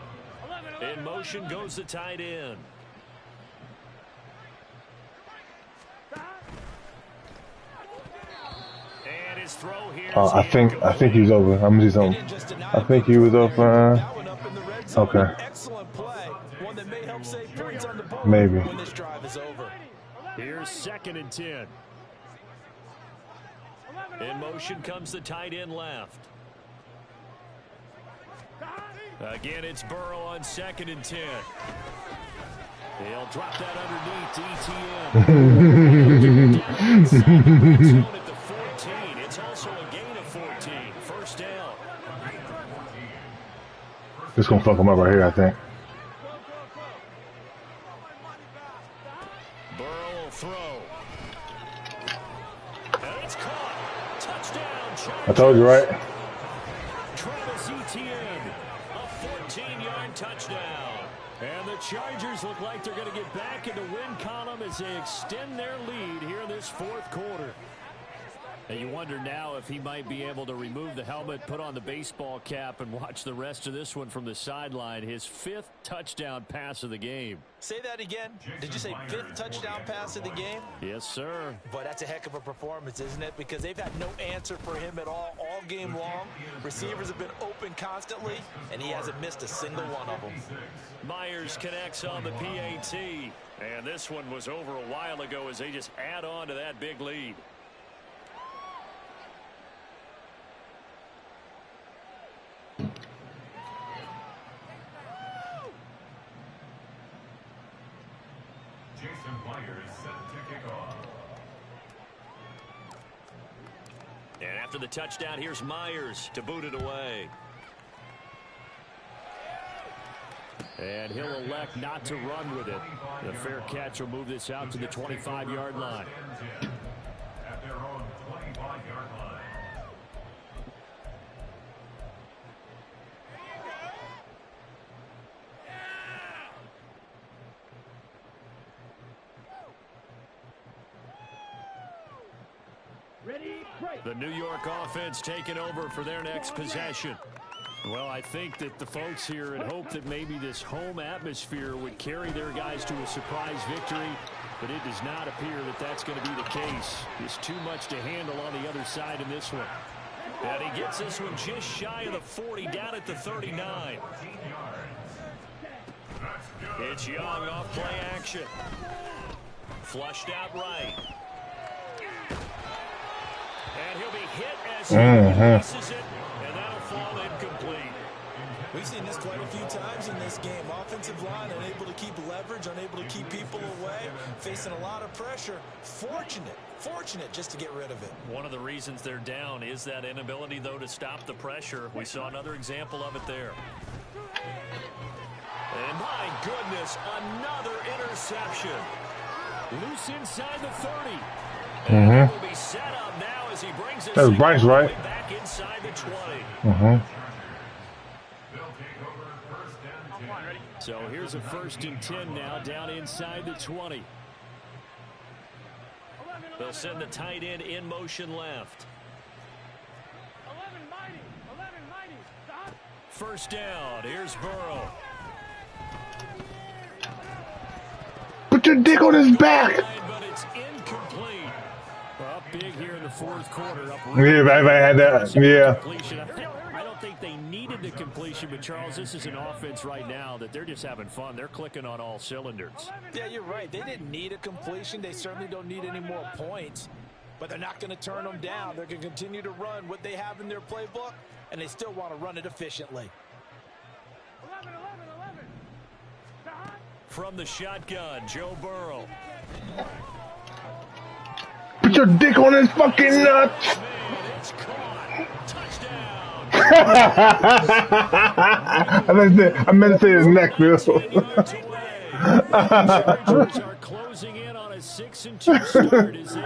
11. In motion goes the tight end. And his throw here. I think he was over. I'm gonna see something. I think he was over. Okay. Excellent play. One that may help save points on the board Maybe. when this drive is over. Here's 2nd and 10. In motion comes the tight end left. Again, it's Burrow on 2nd and 10. He'll drop that underneath to ETN. At the 14. It's also a gain of 14. First down. This gonna fuck him up right here, I think. Burrow will throw. And it's caught. Touchdown, Chargers. I told you, right? Travis Etienne, a 14-yard touchdown. And the Chargers look like they're going to get back in the win column as they extend their lead here in this fourth quarter. And you wonder now if he might be able to remove the helmet, put on the baseball cap, and watch the rest of this one from the sideline. His 5th touchdown pass of the game. Say that again. Did you say 5th touchdown pass of the game? Yes, sir. But that's a heck of a performance, isn't it? Because they've had no answer for him at all game long. Receivers have been open constantly, and he hasn't missed a single one of them. Myers connects on the PAT. And this one was over a while ago as they just add on to that big lead. Jason Myers set to kick off. And after the touchdown, here's Myers to boot it away. And he'll elect not to run with it. The fair catch will move this out to the 25-yard line. At their own 25-yard line. The New York offense taking over for their next possession. Well, I think that the folks here had hoped that maybe this home atmosphere would carry their guys to a surprise victory, but it does not appear that that's going to be the case. There's too much to handle on the other side in this one. And he gets this one just shy of the 40, down at the 39. It's Young off play action. Flushed out right. And he'll be hit as he releases it, and that'll fall incomplete. We've seen this quite a few times in this game. Offensive line unable to keep leverage, unable to keep people away, facing a lot of pressure. Fortunate just to get rid of it. One of the reasons they're down is that inability, though, to stop the pressure. We saw another example of it there. And my goodness, another interception. Loose inside the 30. And will be set up now as he brings it. That was Bryce, right? Back inside the 20. So here's a 1st and 10 now, down inside the 20. They'll send the tight end in motion left. 11 mighty. First down. Here's Burrow. Put your dick on his back. But it's incomplete. Up big here in the fourth quarter. Yeah, I had that. Yeah. I don't think they needed the completion, but Charles, this is an offense right now that they're just having fun. They're clicking on all cylinders. Yeah, you're right. They didn't need a completion. They certainly don't need any more points, but they're not going to turn them down. They're going to continue to run what they have in their playbook, and they still want to run it efficiently. 11. From the shotgun, Joe Burrow. Put Put your dick on his fucking nuts. I meant to say his neck, Bill.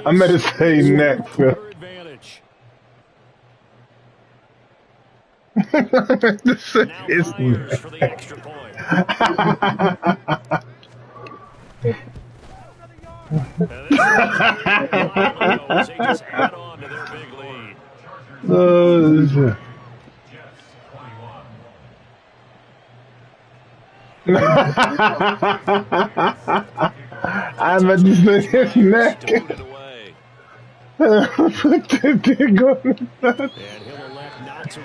I meant to say neck, Phil. This is for the extra point. They just add on to their big lead. I meant to say his neck. Put the dick on his nuts.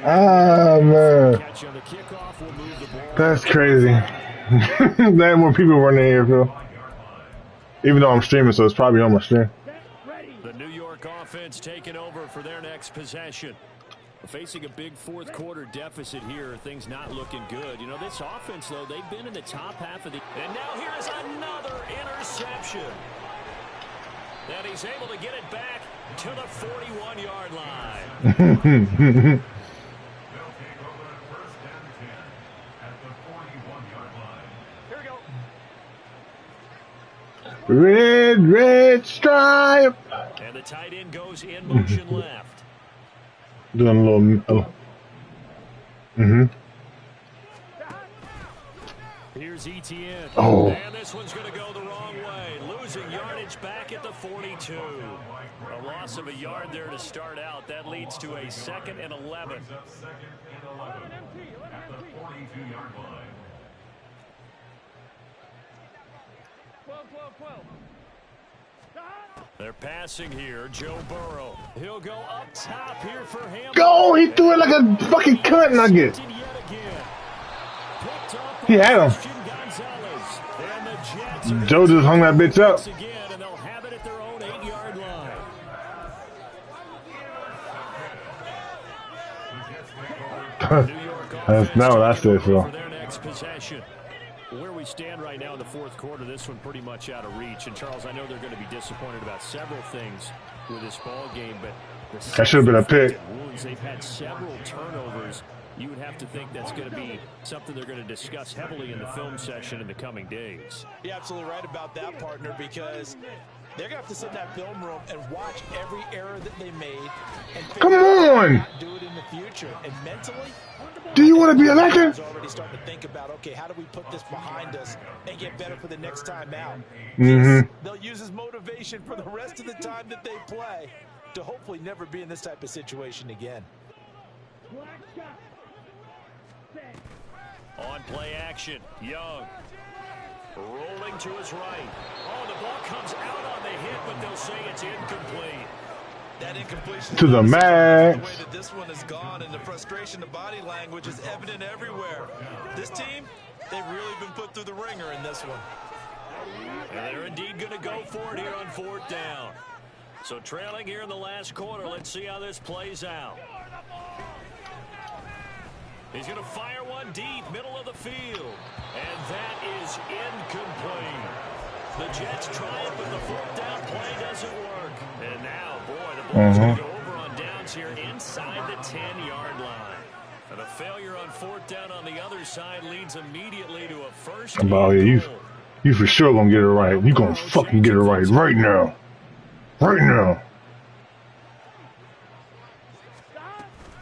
Ah, man. That's crazy. There are more people running here, Phil. Even though I'm streaming, so it's probably on my stream. The New York offense taking over for their next possession. Facing a big fourth quarter deficit here, things not looking good. You know, this offense, though, they've been in the top half of the... And now here's another interception. And he's able to get it back to the 41-yard line. They'll take over first and 10 at the 41-yard line. Here we go. Red stripe. And the tight end goes in motion left. Doing a little... Here's Etienne. Oh. And this one's going to go the wrong way. Losing yardage back at the 42. A loss of a yard there to start out. That leads to a 2nd and 11. Second and 11 at the 42-yard line. 12. They're passing here. Joe Burrow. He'll go up top here for him. Go! He threw it like a fucking cunt nugget. He had him. Joe just hung that bitch up. And they'll have it at their own 8-yard line. That's not what I said, Phil. For their next possession. Where we stand right now in the fourth quarter, this one pretty much out of reach. And Charles, I know they're going to be disappointed about several things with this ball game, but that should have been a pick. They've had several turnovers. You would have to think that's going to be something they're going to discuss heavily in the film session in the coming days. You're absolutely right about that, partner, because they're going to have to sit in that film room and watch every error that they made. And come on! Do it in the future. And mentally, do you want to be elected? Already starting to think about, okay, how do we put this behind us and get better for the next time out? They'll use as motivation for the rest of the time that they play to hopefully never be in this type of situation again. On play action, Young rolling to his right. Oh, the ball comes out on the hit, but they'll say it's incomplete. That incompletion to the max. The way that this one has gone, and the frustration, the body language is evident everywhere. This team, they've really been put through the ringer in this one. And they're indeed going to go for it here on 4th down. So trailing here in the last quarter, let's see how this plays out. He's going to fire one deep, middle of the field. And that is incomplete. The Jets try it, but the 4th down play doesn't work. And now, boy, the ball's going to go over on downs here inside the 10-yard line. And a failure on 4th down on the other side leads immediately to a first and goal. You for sure going to get it right. You going to fucking get it right now. Right now.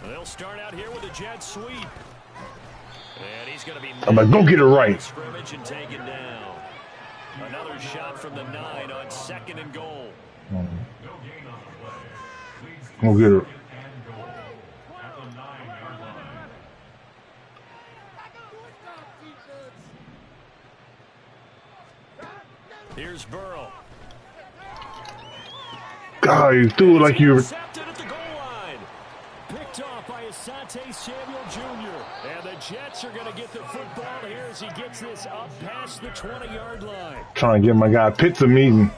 They'll start out here with a jet sweep. And he's going to be... I'm like, go get it right. Scrimmage and taken down. Another shot from the 9 on 2nd and goal. Go get it. Here's Burrow. God, you threw it like you were... Intercepted at the goal line. Picked off by Asante Samuel Jr. And the Jets are going to get the football here as he gets this up past the 20-yard line. Trying to get my guy Pitts a meeting.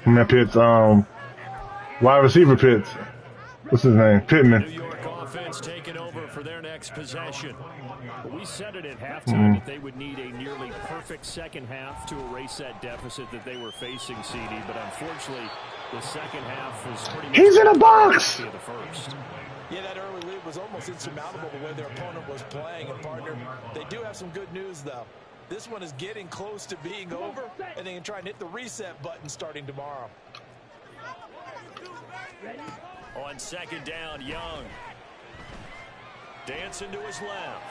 I mean, Pitts, wide receiver Pitts. What's his name? Pittman. New York offense taking over for their next possession. We said it at halftime that they would need a nearly perfect second half to erase that deficit that they were facing, CD. But unfortunately, The second half was pretty much He's in a box. the first. Yeah, that early lead was almost insurmountable the way their opponent was playing. And, partner, they do have some good news, though. This one is getting close to being over, and they can try and hit the reset button starting tomorrow. On second down, Young. Dancing to his left.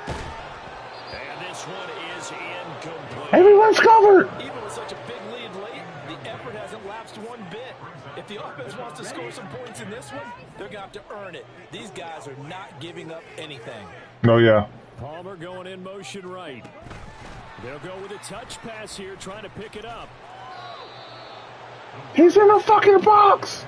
And this one is incomplete. Everyone's covered. Even with such a big lead late, the effort hasn't lapsed one bit. If the offense wants to score some points in this one, they're going to have to earn it. These guys are not giving up anything. Oh, yeah. Palmer going in motion right. They'll go with a touch pass here, trying to pick it up. He's in a fucking box.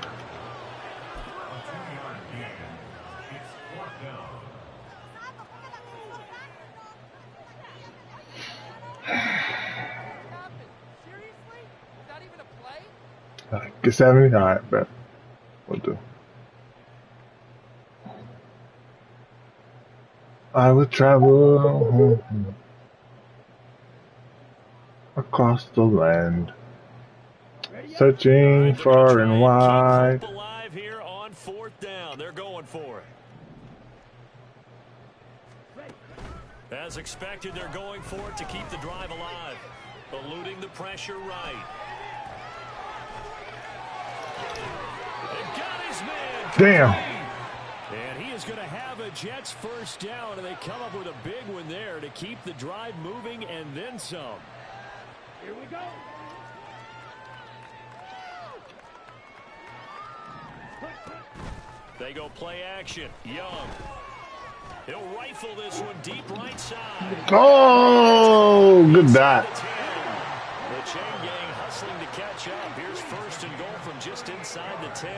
Get 70? Alright, bet. We'll do. I would travel across the land, searching far and wide. Keep alive here on fourth down. They're going for it. As expected, they're going for it to keep the drive alive. Eluding the pressure right. They got his man. Damn. And he is going to have a Jets first down, and they come up with a big one there to keep the drive moving and then some. Here we go. They go play action. Young. He'll rifle this one deep right side. Oh, good dot. The chain gang hustling to catch up. Here's first and goal from just inside the 10.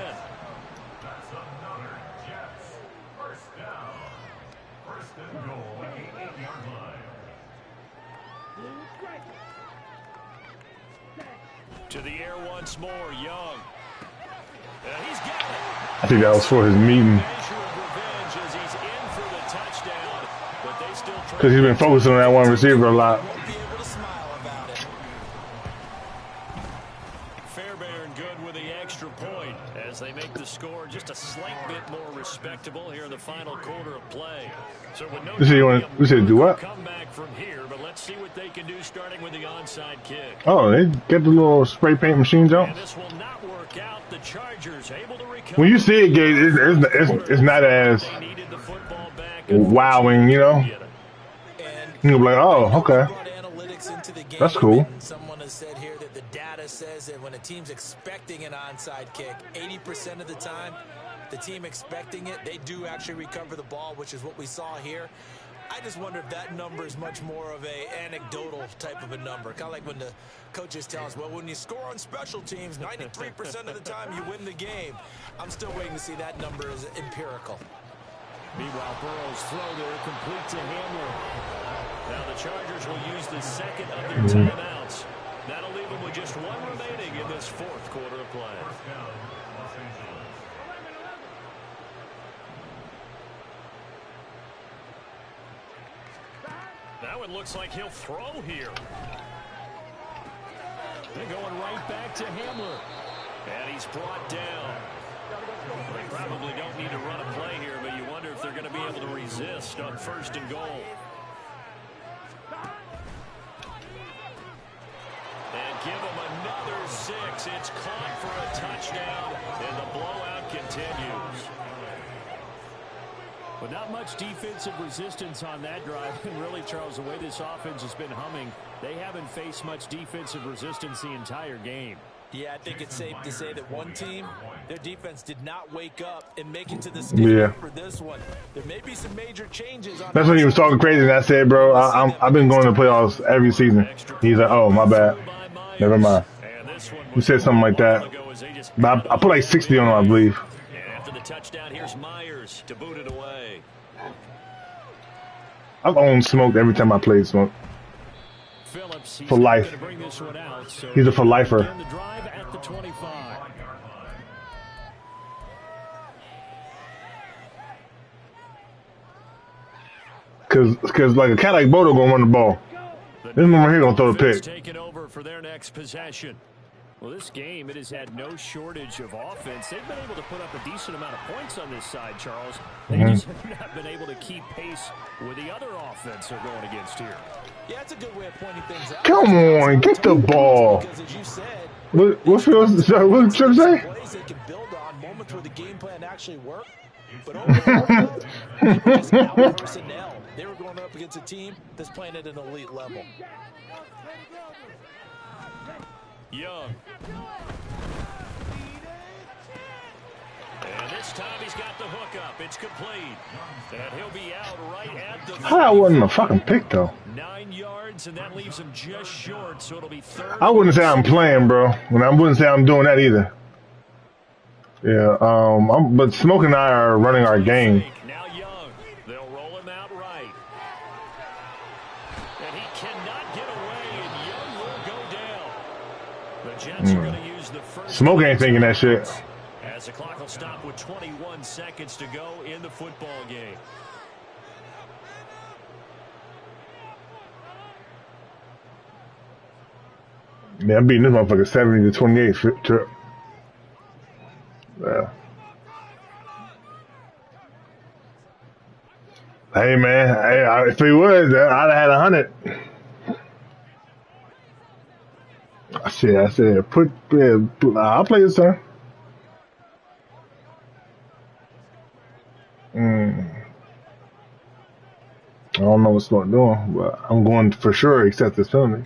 That's another Jets. First down. First and goal at the 8-yard line. To the air once more, Young. And he's got it. I think that was for his meeting. Because he's been focusing on that one receiver a lot. Fairbairn good with the extra point as they make the score just a slight bit more respectable here in the final quarter of play. So with no we said do what? Come back from here, but let's see what they can do starting with the onside kick. Oh, they get the little spray paint machines out. And this will not work out. The Chargers able to recover. When you see it, Gage, it's not as wowing, you know. You'll be like, oh, okay. That's cool. Someone has said here that the data says that when a team's expecting an onside kick, 80% of the time, the team expecting it, they do actually recover the ball, which is what we saw here. I just wonder if that number is much more of a anecdotal type of a number. Kind of like when the coaches tell us, well, when you score on special teams, 93% of the time you win the game. I'm still waiting to see that number as empirical. Meanwhile, Burrow's throw there complete to Hamler. Now the Chargers will use the second of their timeouts. That'll leave them with just one remaining in this fourth quarter of play. First down, Los Angeles. Now it looks like he'll throw here. They're going right back to Hamler. And he's brought down. They probably don't need to run a play here, but you wonder if they're going to be able to resist on first and goal. And give them another 6. It's caught for a touchdown, and the blowout continues. But not much defensive resistance on that drive. And really, Charles, the way this offense has been humming, they haven't faced much defensive resistance the entire game. Yeah, I think it's safe to say that one team, their defense did not wake up and make it to the schedule for this one. There may be some major changes. That's when he was talking crazy, and I said, bro, I've been going to playoffs every season. He's like, oh, my bad. Never mind. You said something like that. But I put like 60 on him, I believe. After the touchdown, here's Myers to boot it away. I've owned Smoke every time I played Smoke. Phillips, for life. Out, so he's a for lifer. The drive at the 25. Cause like a cat like Bodo gonna run the ball. This one right here gonna throw the pick. Taking over for their next possession. Well, this game, it has had no shortage of offense. They've been able to put up a decent amount of points on this side, Charles. They just have not been able to keep pace with the other offense they're going against here. Yeah, that's a good way of pointing things out. Come on, get the ball. Because as you said, What Trip say? plays they can build on, moments where the game plan actually worked. But overall, they were just out personnel. They were going up against a team that's playing at an elite level. Young. And this time he's got the hook up. It's complete. And he'll be out right at the... How that wasn't a fucking pick, though? 9 yards, and that leaves him just short, so it'll be third. I wouldn't say I'm playing, bro. And I wouldn't say I'm doing that either. Yeah, but Smoke and I are running our game. Now Young. They'll roll him out right. And he cannot get away, and Young will go down. The Jets are going to use the first... Smoke ain't thinking that shit. As the clock will stop with 21 seconds to go in the football game. Yeah, I'm beating this motherfucker 70-28 Trip. Yeah. Hey man, if he was, I'd have had 100. I said, I'll play this time. I don't know what's going on, but I'm going for sure accept this penalty.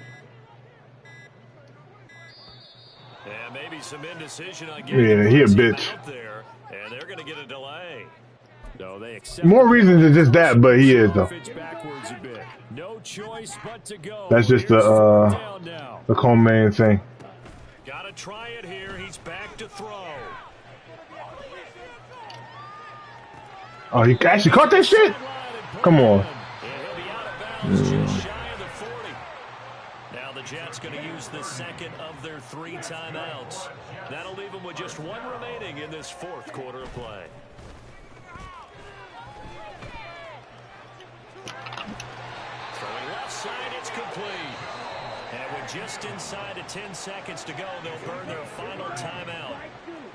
And maybe some indecision on Yeah, he a bitch. out there, and they're going to get a delay. So they accept More reasons than just that, but he is though. Backwards a bit. No choice but to go. That's just the Coleman thing. Got to try it here. He's back to throw. Oh, he actually caught that shit? Come on. Just shy of the 40. Now the Jets going to use the second of their 3 timeouts. That'll leave them with just 1 remaining in this 4th quarter of play. Throwing left side, it's complete. And with just inside of 10 seconds to go, they'll burn their final timeout.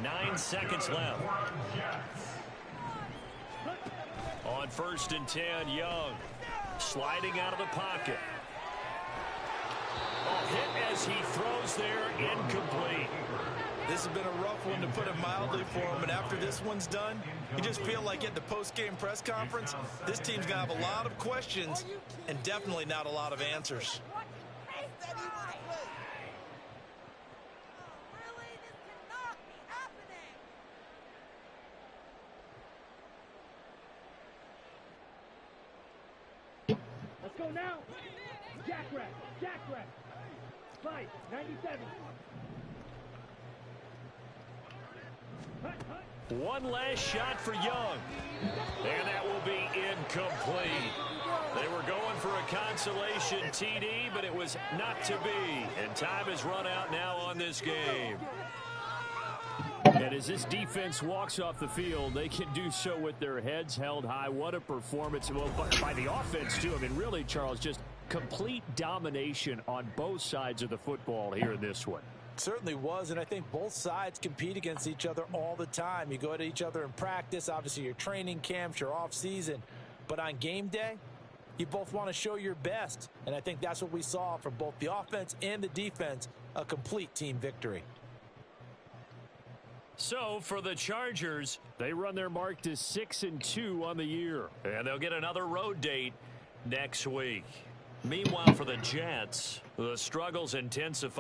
9 seconds left. On 1st and 10, Young sliding out of the pocket. Hit as he throws there, incomplete. This has been a rough one, to put it mildly, for him. And after this one's done, you just feel like at the post-game press conference, this team's going to have a lot of questions and definitely not a lot of answers. Let's go now. Jackrack. Slide. 97. One last shot for Young. And that will be incomplete. They were going for a consolation TD, but it was not to be. And time has run out now on this game. And as this defense walks off the field, they can do so with their heads held high. What a performance by the offense, too. I mean, really, Charles, just complete domination on both sides of the football here in this one. Certainly was, and I think both sides compete against each other all the time. You go at each other in practice, obviously your training camps, your off-season. But on game day, you both want to show your best. And I think that's what we saw from both the offense and the defense, a complete team victory. So for the Chargers, they run their mark to 6-2 on the year. And they'll get another road date next week. Meanwhile, for the Jets, the struggles intensify.